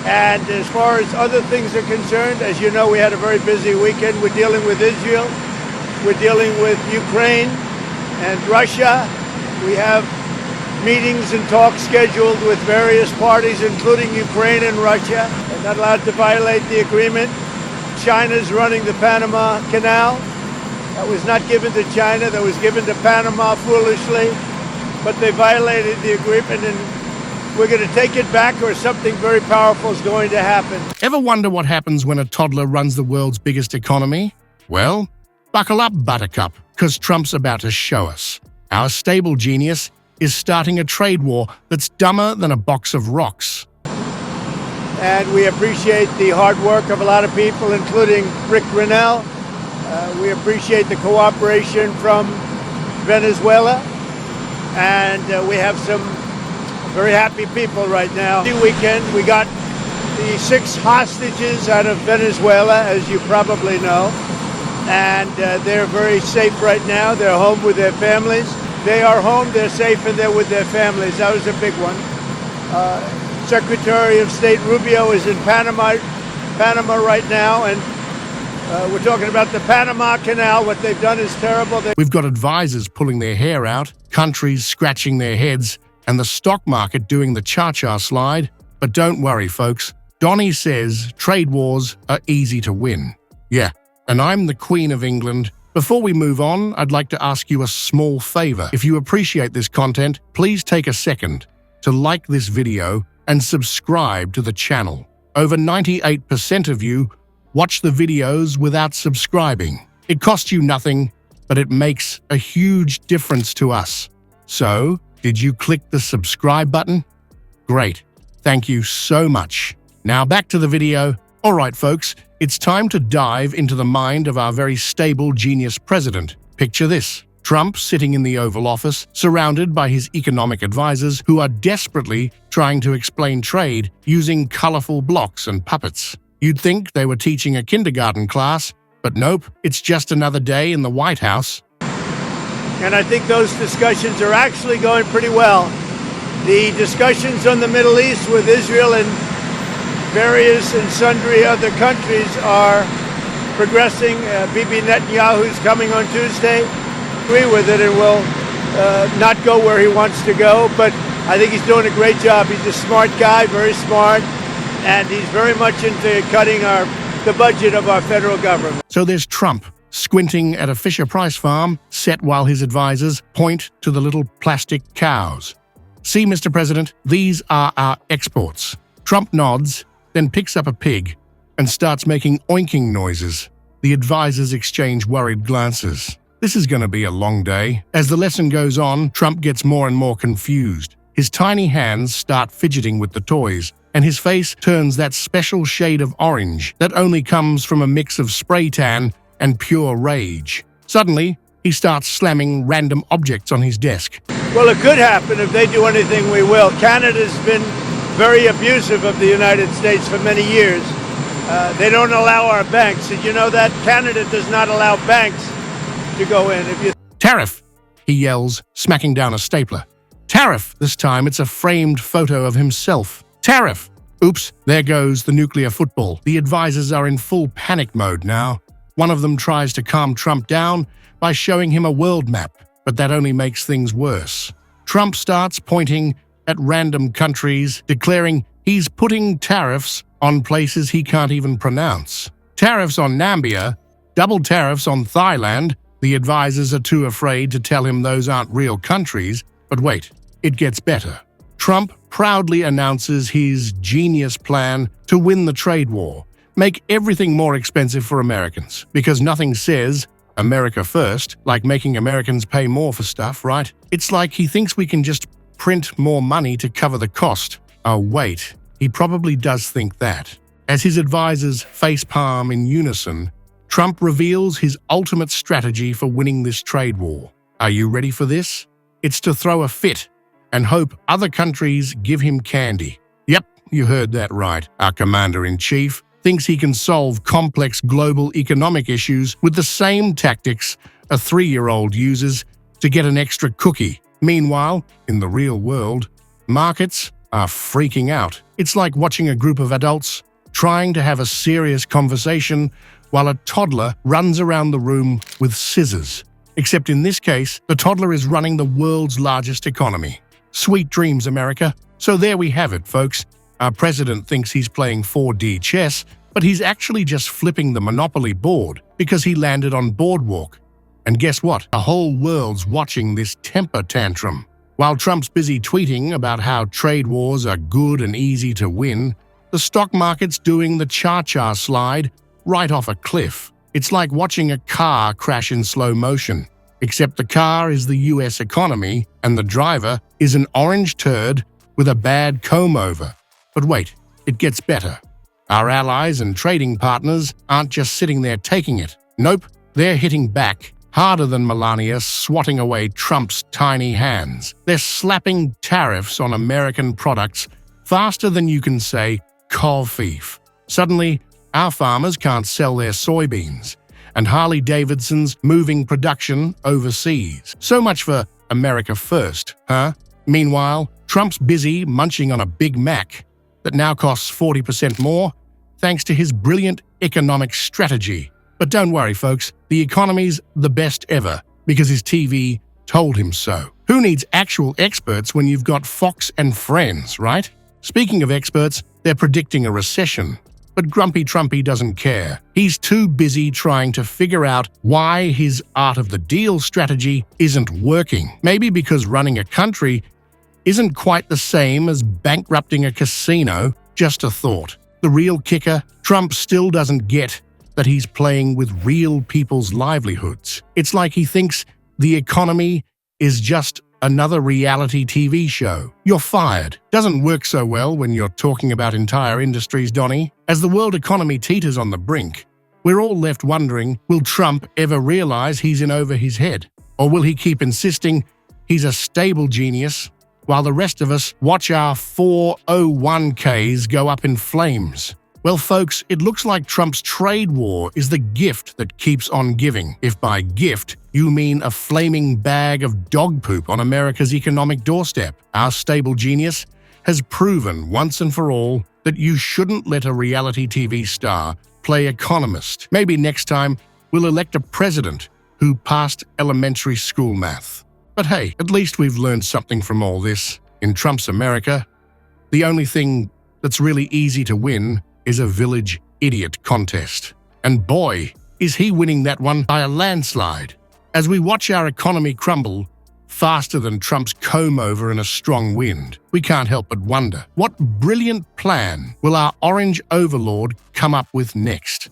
And as far as other things are concerned, as you know, we had a very busy weekend. We're dealing with Israel. We're dealing with Ukraine and Russia. We have meetings and talks scheduled with various parties, including Ukraine and Russia. They're not allowed to violate the agreement. China's running the Panama Canal. That was not given to China. That was given to Panama foolishly. But they violated the agreement, and we're going to take it back, or something very powerful is going to happen. Ever wonder what happens when a toddler runs the world's biggest economy? Well, buckle up, buttercup, because Trump's about to show us. Our stable genius is starting a trade war that's dumber than a box of rocks. And we appreciate the hard work of a lot of people, including Rick Grinnell. We appreciate the cooperation from Venezuela. And we have some very happy people right now. The weekend, we got the 6 hostages out of Venezuela, as you probably know. And they're very safe right now. They're home with their families. They are home, they're safe, and they're with their families. That was a big one. Secretary of State Rubio is in Panama right now, and we're talking about the Panama Canal. What they've done is terrible. We've got advisors pulling their hair out, countries scratching their heads, and the stock market doing the cha-cha slide. But don't worry, folks. Donnie says trade wars are easy to win. Yeah, and I'm the Queen of England. Before we move on, I'd like to ask you a small favor. If you appreciate this content, please take a second to like this video and subscribe to the channel. Over 98% of you watch the videos without subscribing. It costs you nothing, but it makes a huge difference to us. So, did you click the subscribe button? Great. Thank you so much. Now back to the video. All right, folks, it's time to dive into the mind of our very stable genius president. Picture this. Trump sitting in the Oval Office, surrounded by his economic advisors who are desperately trying to explain trade using colorful blocks and puppets. You'd think they were teaching a kindergarten class, but nope, it's just another day in the White House. And I think those discussions are actually going pretty well. The discussions on the Middle East with Israel and various and sundry other countries are progressing. Bibi Netanyahu's coming on Tuesday. Agree with it and will not go where he wants to go, but I think he's doing a great job. He's a smart guy, very smart, and he's very much into cutting the budget of our federal government. So there's Trump squinting at a Fisher-Price farm set while his advisors point to the little plastic cows. See, Mr. President, these are our exports. Trump nods, then picks up a pig and starts making oinking noises. The advisors exchange worried glances. This is going to be a long day. As the lesson goes on, Trump gets more and more confused. His tiny hands start fidgeting with the toys, and his face turns that special shade of orange that only comes from a mix of spray tan and pure rage. Suddenly, he starts slamming random objects on his desk. Well, it could happen. If they do anything, we will. Canada's been very abusive of the United States for many years. They don't allow our banks. Did you know that? Canada does not allow banks to go in. Tariff, he yells, smacking down a stapler. Tariff! This time it's a framed photo of himself. Tariff! Oops, there goes the nuclear football. The advisors are in full panic mode now. One of them tries to calm Trump down by showing him a world map, but that only makes things worse. Trump starts pointing at random countries, declaring he's putting tariffs on places he can't even pronounce. Tariffs on Namibia, double tariffs on Thailand. The advisors are too afraid to tell him those aren't real countries, but wait, it gets better. Trump proudly announces his genius plan to win the trade war, make everything more expensive for Americans, because nothing says America first like making Americans pay more for stuff, right? It's like he thinks we can just print more money to cover the cost. Oh wait, he probably does think that. As his advisors facepalm in unison, Trump reveals his ultimate strategy for winning this trade war. Are you ready for this? It's to throw a fit and hope other countries give him candy. Yep, you heard that right. Our commander-in-chief thinks he can solve complex global economic issues with the same tactics a 3-year-old uses to get an extra cookie. Meanwhile, in the real world, markets are freaking out. It's like watching a group of adults trying to have a serious conversation while a toddler runs around the room with scissors. Except in this case, the toddler is running the world's largest economy. Sweet dreams, America. So there we have it, folks. Our president thinks he's playing 4D chess, but he's actually just flipping the Monopoly board because he landed on Boardwalk. And guess what? The whole world's watching this temper tantrum. While Trump's busy tweeting about how trade wars are good and easy to win, the stock market's doing the cha-cha slide right off a cliff. It's like watching a car crash in slow motion, except the car is the US economy and the driver is an orange turd with a bad comb-over. But wait, it gets better. Our allies and trading partners aren't just sitting there taking it. Nope, they're hitting back harder than Melania swatting away Trump's tiny hands. They're slapping tariffs on American products faster than you can say coffee. Suddenly, our farmers can't sell their soybeans, and Harley-Davidson's moving production overseas. So much for America first, huh? Meanwhile, Trump's busy munching on a Big Mac that now costs 40% more thanks to his brilliant economic strategy. But don't worry, folks, the economy's the best ever because his TV told him so. Who needs actual experts when you've got Fox and Friends, right? Speaking of experts, they're predicting a recession. But Grumpy Trumpy doesn't care. He's too busy trying to figure out why his art of the deal strategy isn't working. Maybe because running a country isn't quite the same as bankrupting a casino. Just a thought. The real kicker, Trump still doesn't get that he's playing with real people's livelihoods. It's like he thinks the economy is just another reality TV show. You're fired. Doesn't work so well when you're talking about entire industries, Donnie. As the world economy teeters on the brink, we're all left wondering, will Trump ever realize he's in over his head? Or will he keep insisting he's a stable genius while the rest of us watch our 401ks go up in flames? Well, folks, it looks like Trump's trade war is the gift that keeps on giving. If by gift, you mean a flaming bag of dog poop on America's economic doorstep. Our stable genius has proven once and for all that you shouldn't let a reality TV star play economist. Maybe next time we'll elect a president who passed elementary school math. But hey, at least we've learned something from all this. In Trump's America, the only thing that's really easy to win is a village idiot contest. And boy, is he winning that one by a landslide. As we watch our economy crumble faster than Trump's comb-over in a strong wind, we can't help but wonder, what brilliant plan will our orange overlord come up with next?